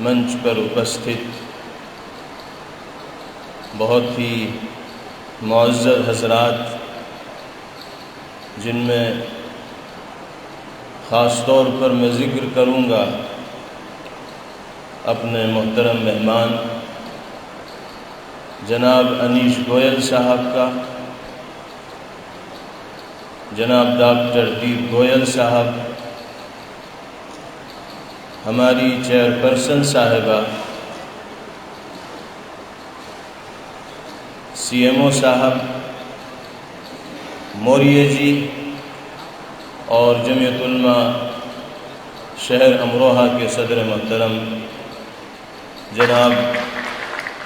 منچ پر اپستھت بہت ہی معزز حضرات، جن میں خاص طور پر میں ذکر کروں گا اپنے محترم مہمان جناب انیش گوئل صاحب کا، جناب ڈاکٹر دیپ گوئل صاحب، ہماری چیئرپرسن صاحبہ سی ایم او صاحب موریہ جی، اور جمعیت علماء شہر امروہہ کے صدر محترم جناب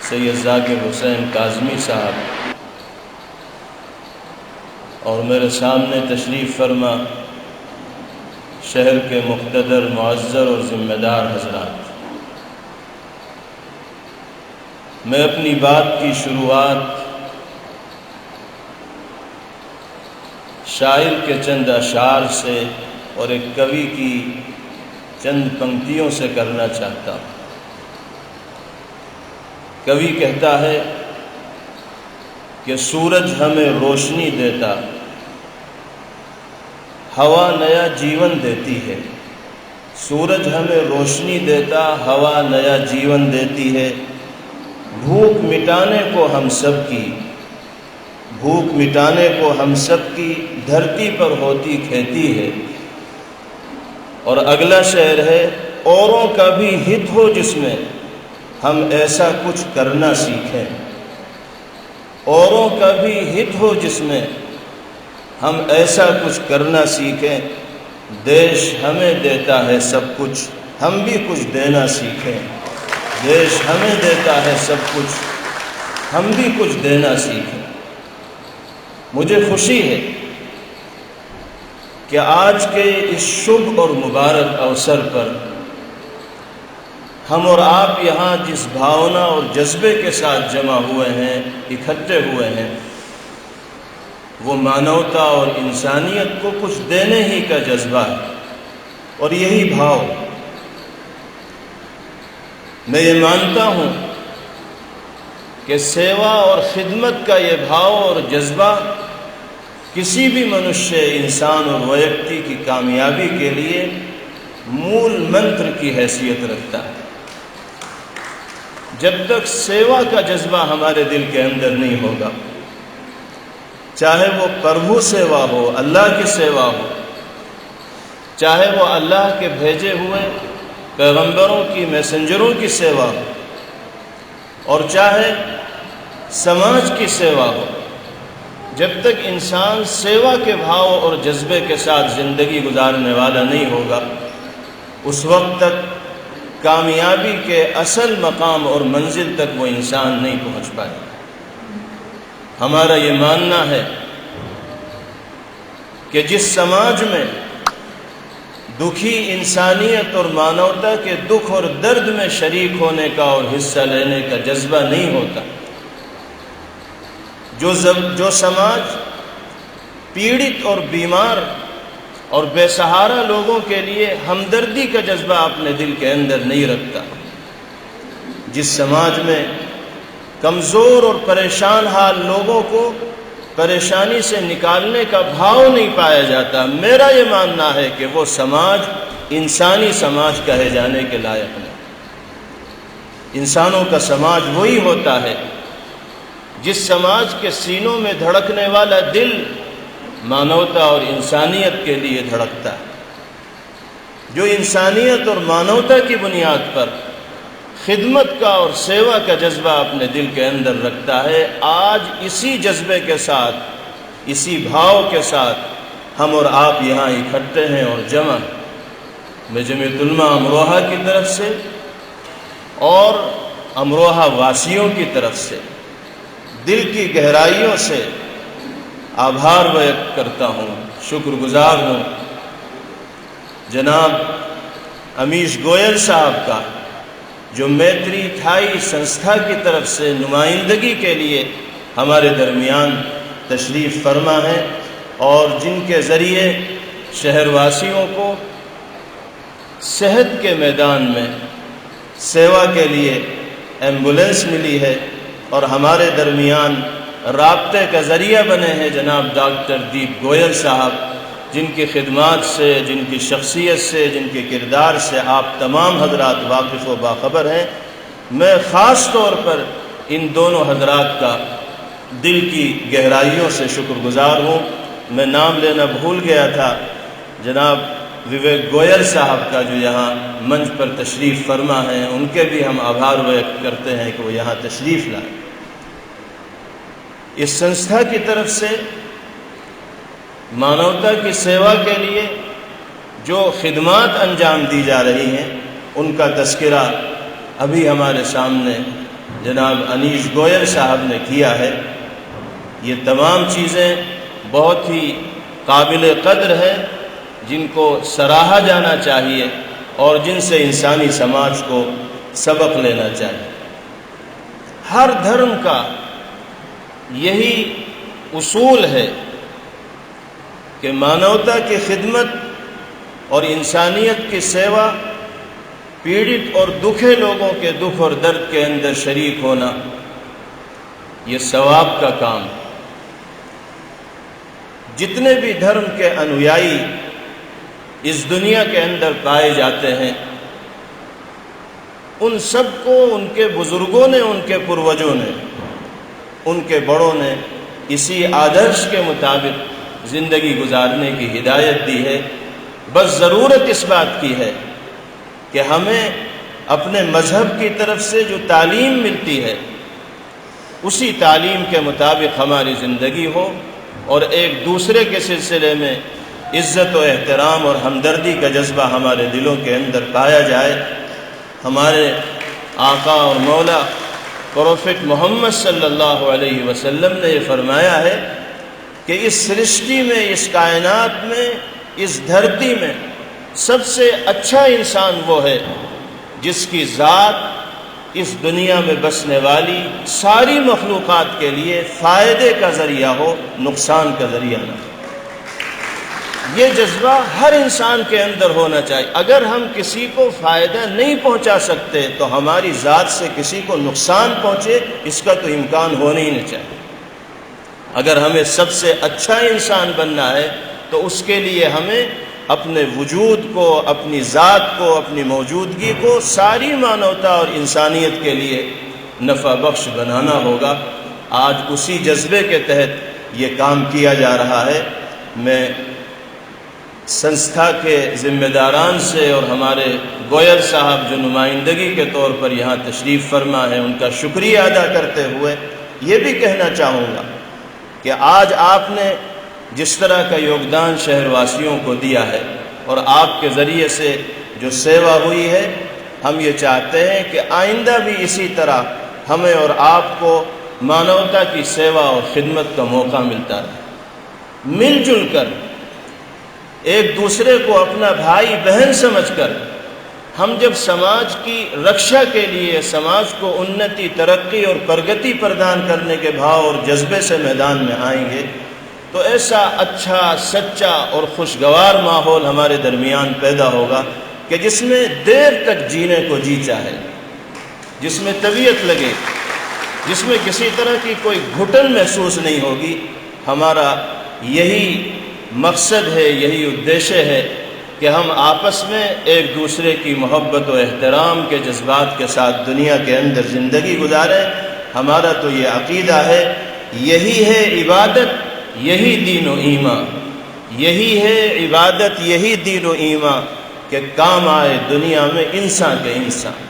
سید ذاکر حسین کاظمی صاحب، اور میرے سامنے تشریف فرما شہر کے مقتدر، معزز اور ذمہ دار حضرات، میں اپنی بات کی شروعات شاعر کے چند اشعار سے اور ایک کوی کی چند پنکتیوں سے کرنا چاہتا ہوں۔ کوی کہتا ہے کہ سورج ہمیں روشنی دیتا، ہوا نیا جیون دیتی ہے۔ سورج ہمیں روشنی دیتا، ہوا نیا جیون دیتی ہے۔ بھوک مٹانے کو ہم سب کی، بھوک مٹانے کو ہم سب کی دھرتی پر ہوتی کھیتی ہے۔ اور اگلا شعر ہے، اوروں کا بھی ہت ہو جس میں ہم ایسا کچھ کرنا سیکھیں۔ اوروں کا بھی ہت ہو جس میں ہم ایسا کچھ کرنا سیکھیں۔ دیش ہمیں دیتا ہے سب کچھ، ہم بھی کچھ دینا سیکھیں۔ دیش ہمیں دیتا ہے سب کچھ، ہم بھی کچھ دینا سیکھیں۔ مجھے خوشی ہے کہ آج کے اس شبھ اور مبارک اوسر پر ہم اور آپ یہاں جس بھاونا اور جذبے کے ساتھ جمع ہوئے ہیں، اکٹھے ہوئے ہیں، وہ مانوتا اور انسانیت کو کچھ دینے ہی کا جذبہ ہے، اور یہی بھاؤ میں یہ مانتا ہوں کہ سیوا اور خدمت کا یہ بھاؤ اور جذبہ کسی بھی منشیہ، انسان اور ویکتی کی کامیابی کے لیے مول منتر کی حیثیت رکھتا ہے۔ جب تک سیوا کا جذبہ ہمارے دل کے اندر نہیں ہوگا، چاہے وہ پربھو سیوا ہو، اللہ کی سیوا ہو، چاہے وہ اللہ کے بھیجے ہوئے پیغمبروں کی، میسنجروں کی سیوا ہو، اور چاہے سماج کی سیوا ہو، جب تک انسان سیوا کے بھاؤ اور جذبے کے ساتھ زندگی گزارنے والا نہیں ہوگا، اس وقت تک کامیابی کے اصل مقام اور منزل تک وہ انسان نہیں پہنچ پائے۔ ہمارا یہ ماننا ہے کہ جس سماج میں دکھی انسانیت اور مانوتا کے دکھ اور درد میں شریک ہونے کا اور حصہ لینے کا جذبہ نہیں ہوتا، جو سماج پیڑت اور بیمار اور بے سہارا لوگوں کے لیے ہمدردی کا جذبہ اپنے دل کے اندر نہیں رکھتا، جس سماج میں کمزور اور پریشان حال لوگوں کو پریشانی سے نکالنے کا بھاؤ نہیں پایا جاتا، میرا یہ ماننا ہے کہ وہ سماج انسانی سماج کہے جانے کے لائق نہیں۔ انسانوں کا سماج وہی ہوتا ہے جس سماج کے سینوں میں دھڑکنے والا دل مانوتا اور انسانیت کے لیے دھڑکتا ہے، جو انسانیت اور مانوتا کی بنیاد پر خدمت کا اور سیوا کا جذبہ اپنے دل کے اندر رکھتا ہے۔ آج اسی جذبے کے ساتھ، اسی بھاؤ کے ساتھ ہم اور آپ یہاں اکٹھے ہیں اور جمع۔ میں جمعیت علماء امروہہ کی طرف سے اور امروہہ واسیوں کی طرف سے دل کی گہرائیوں سے آبھار ویکت کرتا ہوں، شکر گزار ہوں جناب انیش گوئل صاحب کا، جو میتری تھائی سنستھا کی طرف سے نمائندگی کے لیے ہمارے درمیان تشریف فرما ہے، اور جن کے ذریعے شہر واسیوں کو صحت کے میدان میں سیوا کے لیے ایمبولینس ملی ہے، اور ہمارے درمیان رابطے کا ذریعہ بنے ہیں جناب ڈاکٹر دیپ گوئل صاحب، جن کی خدمات سے، جن کی شخصیت سے، جن کے کردار سے آپ تمام حضرات واقف و باخبر ہیں۔ میں خاص طور پر ان دونوں حضرات کا دل کی گہرائیوں سے شکر گزار ہوں۔ میں نام لینا بھول گیا تھا جناب وویک گوئل صاحب کا، جو یہاں منچ پر تشریف فرما ہیں، ان کے بھی ہم آبھار ویکت کرتے ہیں کہ وہ یہاں تشریف لائیں۔ اس سنستھا کی طرف سے مانوتا کی سیوا کے لیے جو خدمات انجام دی جا رہی ہیں، ان کا تذکرہ ابھی ہمارے سامنے جناب انیش گوئل صاحب نے کیا ہے۔ یہ تمام چیزیں بہت ہی قابل قدر ہیں، جن کو سراہا جانا چاہیے اور جن سے انسانی سماج کو سبق لینا چاہیے۔ ہر دھرم کا یہی اصول ہے کہ مانوتا کی خدمت اور انسانیت کی سیوا، پیڑت اور دکھے لوگوں کے دکھ اور درد کے اندر شریک ہونا، یہ ثواب کا کام ہے۔ جتنے بھی دھرم کے انویائی اس دنیا کے اندر پائے جاتے ہیں، ان سب کو ان کے بزرگوں نے، ان کے پروجوں نے، ان کے بڑوں نے اسی آدرش کے مطابق زندگی گزارنے کی ہدایت دی ہے۔ بس ضرورت اس بات کی ہے کہ ہمیں اپنے مذہب کی طرف سے جو تعلیم ملتی ہے، اسی تعلیم کے مطابق ہماری زندگی ہو، اور ایک دوسرے کے سلسلے میں عزت و احترام اور ہمدردی کا جذبہ ہمارے دلوں کے اندر پایا جائے۔ ہمارے آقا اور مولا پروفٹ محمد صلی اللہ علیہ وسلم نے یہ فرمایا ہے کہ اس سرشٹی میں، اس کائنات میں، اس دھرتی میں سب سے اچھا انسان وہ ہے جس کی ذات اس دنیا میں بسنے والی ساری مخلوقات کے لیے فائدے کا ذریعہ ہو، نقصان کا ذریعہ نہ ہو۔ یہ جذبہ ہر انسان کے اندر ہونا چاہیے۔ اگر ہم کسی کو فائدہ نہیں پہنچا سکتے تو ہماری ذات سے کسی کو نقصان پہنچے، اس کا تو امکان ہونا ہی نہیں چاہیے۔ اگر ہمیں سب سے اچھا انسان بننا ہے تو اس کے لیے ہمیں اپنے وجود کو، اپنی ذات کو، اپنی موجودگی کو ساری مانوتا اور انسانیت کے لیے نفع بخش بنانا ہوگا۔ آج اسی جذبے کے تحت یہ کام کیا جا رہا ہے۔ میں سنستھا کے ذمہ داران سے اور ہمارے گوئل صاحب جو نمائندگی کے طور پر یہاں تشریف فرما ہے، ان کا شکریہ ادا کرتے ہوئے یہ بھی کہنا چاہوں گا کہ آج آپ نے جس طرح کا یوگدان شہر واسیوں کو دیا ہے اور آپ کے ذریعے سے جو سیوا ہوئی ہے، ہم یہ چاہتے ہیں کہ آئندہ بھی اسی طرح ہمیں اور آپ کو مانوتا کی سیوا اور خدمت کا موقع ملتا رہے۔ مل جل کر، ایک دوسرے کو اپنا بھائی بہن سمجھ کر، ہم جب سماج کی رکشا کے لیے، سماج کو انتی، ترقی اور پرگتی پردان کرنے کے بھاؤ اور جذبے سے میدان میں آئیں گے تو ایسا اچھا، سچا اور خوشگوار ماحول ہمارے درمیان پیدا ہوگا کہ جس میں دیر تک جینے کو جی چاہے، جس میں طبیعت لگے، جس میں کسی طرح کی کوئی گھٹن محسوس نہیں ہوگی۔ ہمارا یہی مقصد ہے، یہی ادیشیہ ہے کہ ہم آپس میں ایک دوسرے کی محبت و احترام کے جذبات کے ساتھ دنیا کے اندر زندگی گزاریں۔ ہمارا تو یہ عقیدہ ہے، یہی ہے عبادت، یہی دین و ایمان، یہی ہے عبادت، یہی دین و ایمان کہ کام آئے دنیا میں انسان کے انسان۔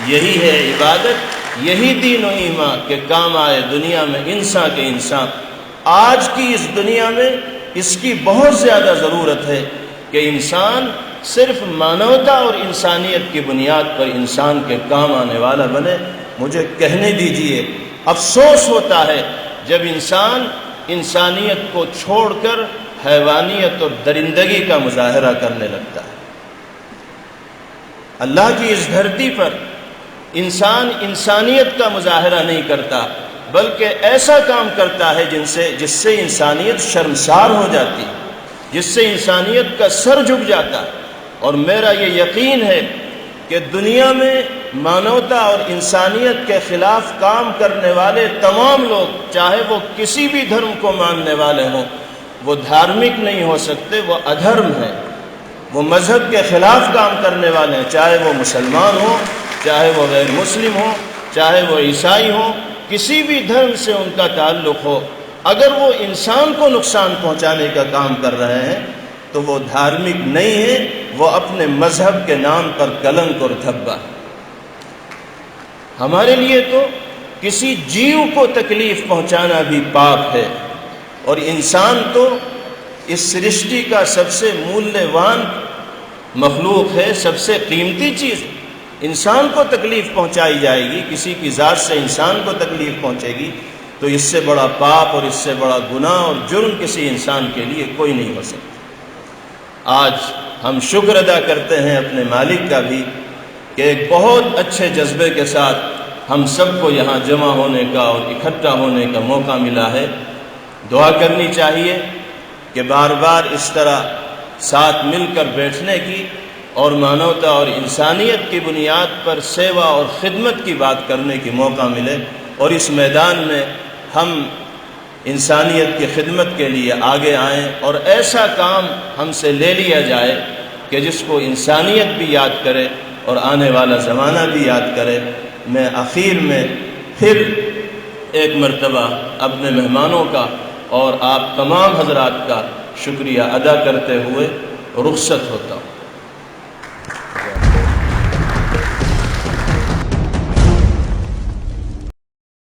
یہی ہے عبادت، یہی دین و ایمان کہ کام آئے دنیا میں انسان کے انسان۔ آج کی اس دنیا میں اس کی بہت زیادہ ضرورت ہے کہ انسان صرف مانوتا اور انسانیت کی بنیاد پر انسان کے کام آنے والا بنے۔ مجھے کہنے دیجئے، افسوس ہوتا ہے جب انسان انسانیت کو چھوڑ کر حیوانیت اور درندگی کا مظاہرہ کرنے لگتا ہے۔ اللہ کی اس دھرتی پر انسان انسانیت کا مظاہرہ نہیں کرتا، بلکہ ایسا کام کرتا ہے جس سے انسانیت شرمسار ہو جاتی، جس سے انسانیت کا سر جھک جاتا ہے۔ اور میرا یہ یقین ہے کہ دنیا میں مانوتا اور انسانیت کے خلاف کام کرنے والے تمام لوگ، چاہے وہ کسی بھی دھرم کو ماننے والے ہوں، وہ دھارمک نہیں ہو سکتے، وہ ادھرم ہیں، وہ مذہب کے خلاف کام کرنے والے ہیں، چاہے وہ مسلمان ہوں، چاہے وہ غیر مسلم ہوں، چاہے وہ عیسائی ہوں، کسی بھی دھرم سے ان کا تعلق ہو، اگر وہ انسان کو نقصان پہنچانے کا کام کر رہے ہیں تو وہ دھارمک نہیں ہے، وہ اپنے مذہب کے نام پر کلنک اور دھبا ہے۔ ہمارے لیے تو کسی جیو کو تکلیف پہنچانا بھی پاپ ہے، اور انسان تو اس سرشٹی کا سب سے مولیہوان مخلوق ہے، سب سے قیمتی چیز۔ انسان کو تکلیف پہنچائی جائے گی، کسی کی ذات سے انسان کو تکلیف پہنچے گی، تو اس سے بڑا پاپ اور اس سے بڑا گناہ اور جرم کسی انسان کے لیے کوئی نہیں ہو سکتا۔ آج ہم شکر ادا کرتے ہیں اپنے مالک کا بھی کہ ایک بہت اچھے جذبے کے ساتھ ہم سب کو یہاں جمع ہونے کا اور اکٹھا ہونے کا موقع ملا ہے۔ دعا کرنی چاہیے کہ بار بار اس طرح ساتھ مل کر بیٹھنے کی اور مانوتا اور انسانیت کی بنیاد پر سیوا اور خدمت کی بات کرنے کی موقع ملے، اور اس میدان میں ہم انسانیت کی خدمت کے لیے آگے آئیں اور ایسا کام ہم سے لے لیا جائے کہ جس کو انسانیت بھی یاد کرے اور آنے والا زمانہ بھی یاد کرے۔ میں آخر میں پھر ایک مرتبہ اپنے مہمانوں کا اور آپ تمام حضرات کا شکریہ ادا کرتے ہوئے رخصت ہوتا ہوں۔